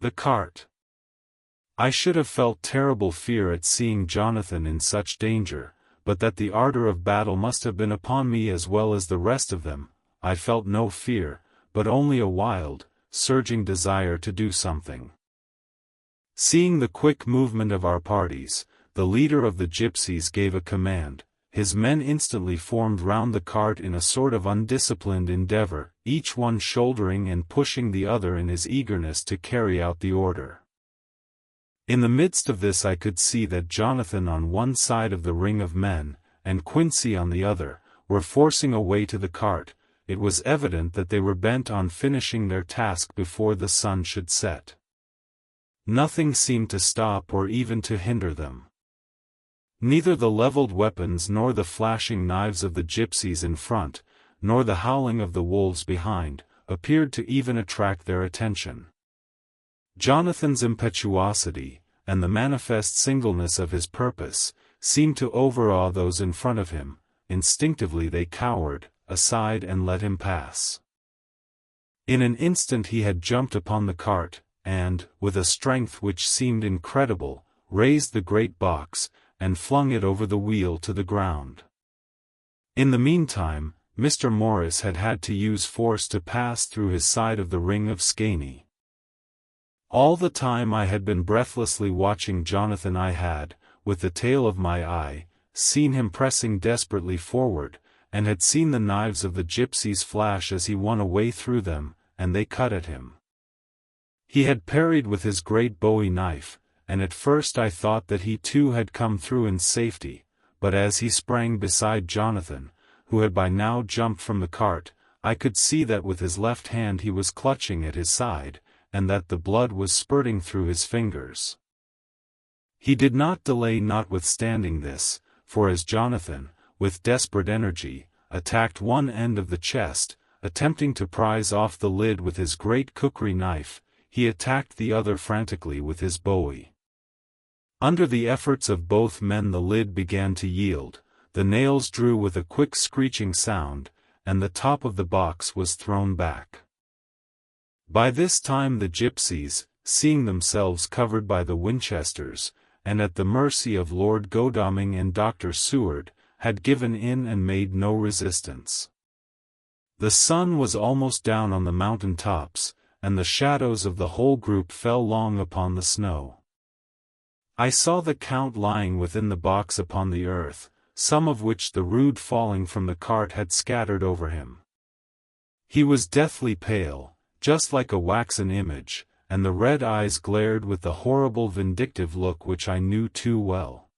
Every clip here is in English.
The cart. I should have felt terrible fear at seeing Jonathan in such danger, but that the ardor of battle must have been upon me as well as the rest of them. I felt no fear, but only a wild, surging desire to do something. Seeing the quick movement of our parties, the leader of the gypsies gave a command. His men instantly formed round the cart in a sort of undisciplined endeavor, each one shouldering and pushing the other in his eagerness to carry out the order. In the midst of this I could see that Jonathan on one side of the ring of men, and Quincy on the other, were forcing a way to the cart. It was evident that they were bent on finishing their task before the sun should set. Nothing seemed to stop or even to hinder them. Neither the leveled weapons nor the flashing knives of the gypsies in front, nor the howling of the wolves behind, appeared to even attract their attention. Jonathan's impetuosity, and the manifest singleness of his purpose, seemed to overawe those in front of him. Instinctively they cowered aside and let him pass. In an instant he had jumped upon the cart, and, with a strength which seemed incredible, raised the great box, and flung it over the wheel to the ground. In the meantime, Mr. Morris had had to use force to pass through his side of the ring of Skaney. All the time I had been breathlessly watching Jonathan. I had, with the tail of my eye, seen him pressing desperately forward, and had seen the knives of the gypsies flash as he won a way through them, and they cut at him. He had parried with his great Bowie knife, and at first I thought that he too had come through in safety, but as he sprang beside Jonathan, who had by now jumped from the cart, I could see that with his left hand he was clutching at his side, and that the blood was spurting through his fingers. He did not delay notwithstanding this, for as Jonathan, with desperate energy, attacked one end of the chest, attempting to prise off the lid with his great cookery knife, he attacked the other frantically with his Bowie. Under the efforts of both men the lid began to yield, the nails drew with a quick screeching sound, and the top of the box was thrown back. By this time the gypsies, seeing themselves covered by the Winchesters, and at the mercy of Lord Godalming and Dr. Seward, had given in and made no resistance. The sun was almost down on the mountain tops, and the shadows of the whole group fell long upon the snow. I saw the Count lying within the box upon the earth, some of which the rude falling from the cart had scattered over him. He was deathly pale, just like a waxen image, and the red eyes glared with the horrible vindictive look which I knew too well.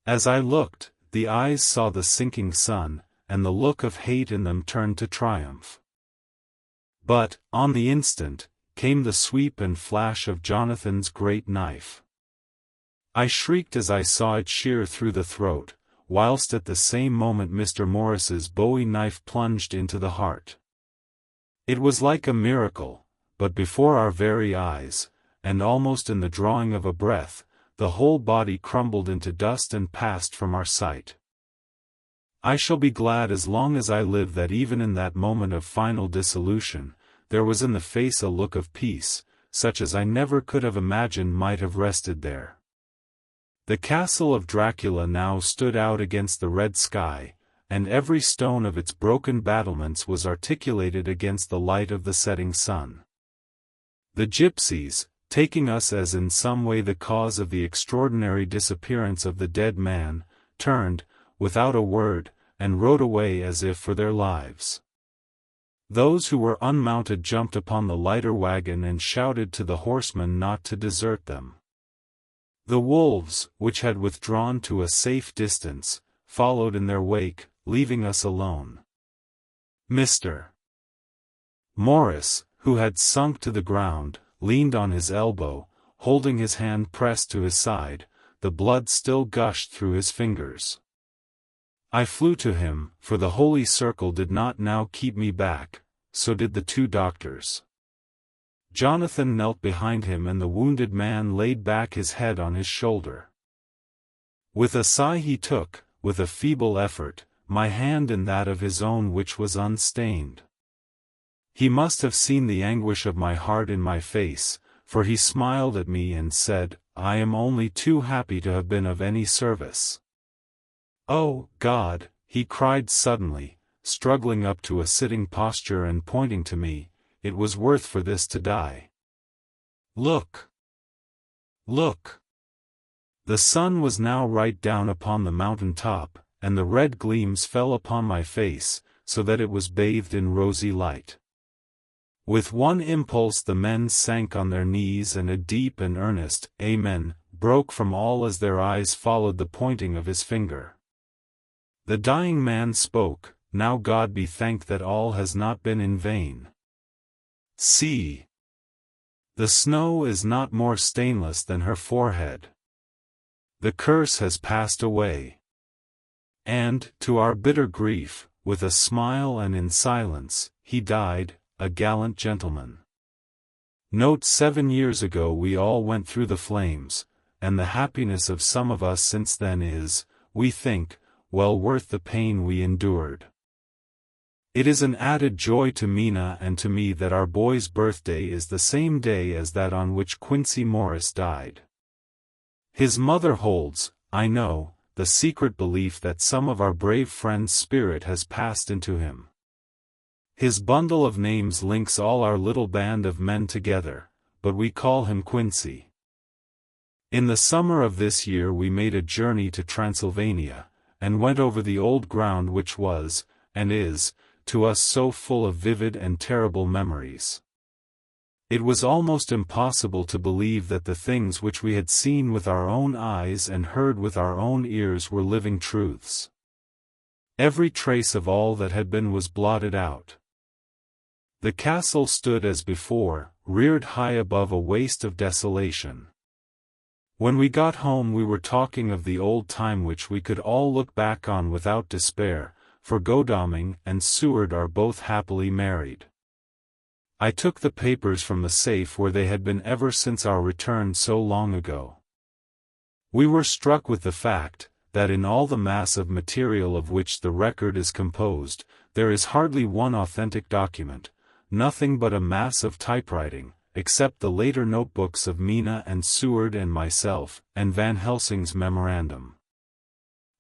As I looked, the eyes saw the sinking sun, and the look of hate in them turned to triumph. But, on the instant, came the sweep and flash of Jonathan's great knife. I shrieked as I saw it shear through the throat, whilst at the same moment Mr. Morris's Bowie knife plunged into the heart. It was like a miracle, but before our very eyes, and almost in the drawing of a breath, the whole body crumbled into dust and passed from our sight. I shall be glad as long as I live that even in that moment of final dissolution, there was in the face a look of peace, such as I never could have imagined might have rested there. The castle of Dracula now stood out against the red sky, and every stone of its broken battlements was articulated against the light of the setting sun. The gypsies, taking us as in some way the cause of the extraordinary disappearance of the dead man, turned, without a word, and rode away as if for their lives. Those who were unmounted jumped upon the lighter wagon and shouted to the horsemen not to desert them. The wolves, which had withdrawn to a safe distance, followed in their wake, leaving us alone. Mr. Morris, who had sunk to the ground, leaned on his elbow, holding his hand pressed to his side, the blood still gushed through his fingers. I flew to him, for the holy circle did not now keep me back, so did the two doctors. Jonathan knelt behind him and the wounded man laid back his head on his shoulder. With a sigh he took, with a feeble effort, my hand in that of his own which was unstained. He must have seen the anguish of my heart in my face, for he smiled at me and said, "I am only too happy to have been of any service." "Oh, God," he cried suddenly, struggling up to a sitting posture and pointing to me, "it was worth for this to die. Look! Look!" The sun was now right down upon the mountain top, and the red gleams fell upon my face, so that it was bathed in rosy light. With one impulse the men sank on their knees, and a deep and earnest "Amen" broke from all as their eyes followed the pointing of his finger. The dying man spoke, "Now God be thanked that all has not been in vain. See! The snow is not more stainless than her forehead. The curse has passed away." And, to our bitter grief, with a smile and in silence, he died, a gallant gentleman. Note 7 years ago we all went through the flames, and the happiness of some of us since then is, we think, well worth the pain we endured. It is an added joy to Mina and to me that our boy's birthday is the same day as that on which Quincy Morris died. His mother holds, I know, the secret belief that some of our brave friend's spirit has passed into him. His bundle of names links all our little band of men together, but we call him Quincy. In the summer of this year we made a journey to Transylvania, and went over the old ground which was, and is, to us so full of vivid and terrible memories. It was almost impossible to believe that the things which we had seen with our own eyes and heard with our own ears were living truths. Every trace of all that had been was blotted out. The castle stood as before, reared high above a waste of desolation. When we got home we were talking of the old time which we could all look back on without despair, for Godalming and Seward are both happily married. I took the papers from the safe where they had been ever since our return so long ago. We were struck with the fact, that in all the mass of material of which the record is composed, there is hardly one authentic document, nothing but a mass of typewriting, except the later notebooks of Mina and Seward and myself, and Van Helsing's memorandum.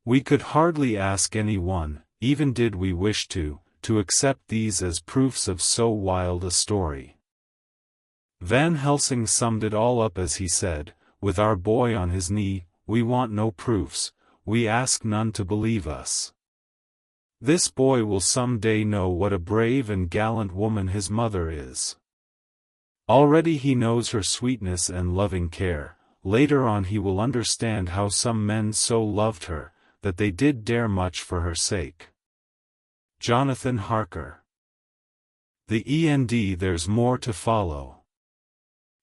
We could hardly ask any one, even did we wish to accept these as proofs of so wild a story. Van Helsing summed it all up as he said, "With our boy on his knee, we want no proofs, we ask none to believe us. This boy will some day know what a brave and gallant woman his mother is. Already he knows her sweetness and loving care, later on he will understand how some men so loved her, that they did dare much for her sake." Jonathan Harker. The End. There's more to follow.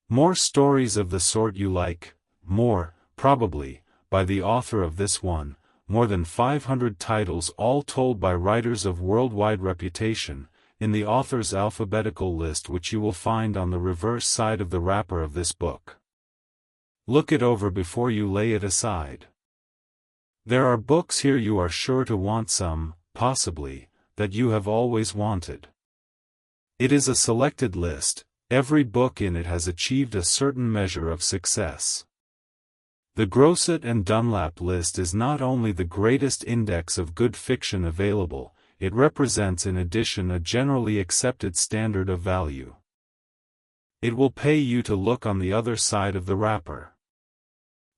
More stories of the sort you like, more, probably, by the author of this one, more than 500 titles all told by writers of worldwide reputation, in the author's alphabetical list which you will find on the reverse side of the wrapper of this book. Look it over before you lay it aside. There are books here you are sure to want some, possibly, that you have always wanted. It is a selected list, every book in it has achieved a certain measure of success. The Grosset and Dunlap list is not only the greatest index of good fiction available, it represents in addition a generally accepted standard of value. It will pay you to look on the other side of the wrapper.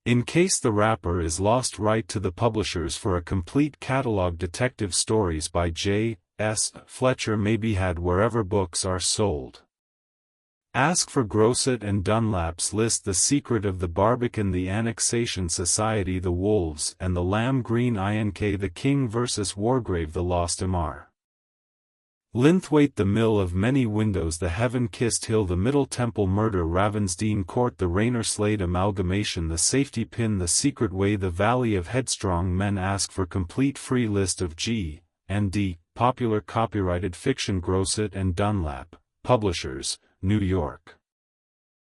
In case the wrapper is lost, write to the publishers for a complete catalog. Detective stories by J. S. Fletcher may be had wherever books are sold. Ask for Grosset and Dunlap's list. The Secret of the Barbican, The Annexation Society, The Wolves and the Lamb, Green Ink, The King vs. Wargrave, The Lost Amar. Linthwaite, The Mill of Many Windows, The Heaven-Kissed Hill, The Middle Temple Murder, Ravensdean Court, The Rayner-Slade Amalgamation, The Safety Pin, The Secret Way, The Valley of Headstrong Men. Ask for complete free list of G. and D. popular copyrighted fiction. Grosset and Dunlap, Publishers, New York.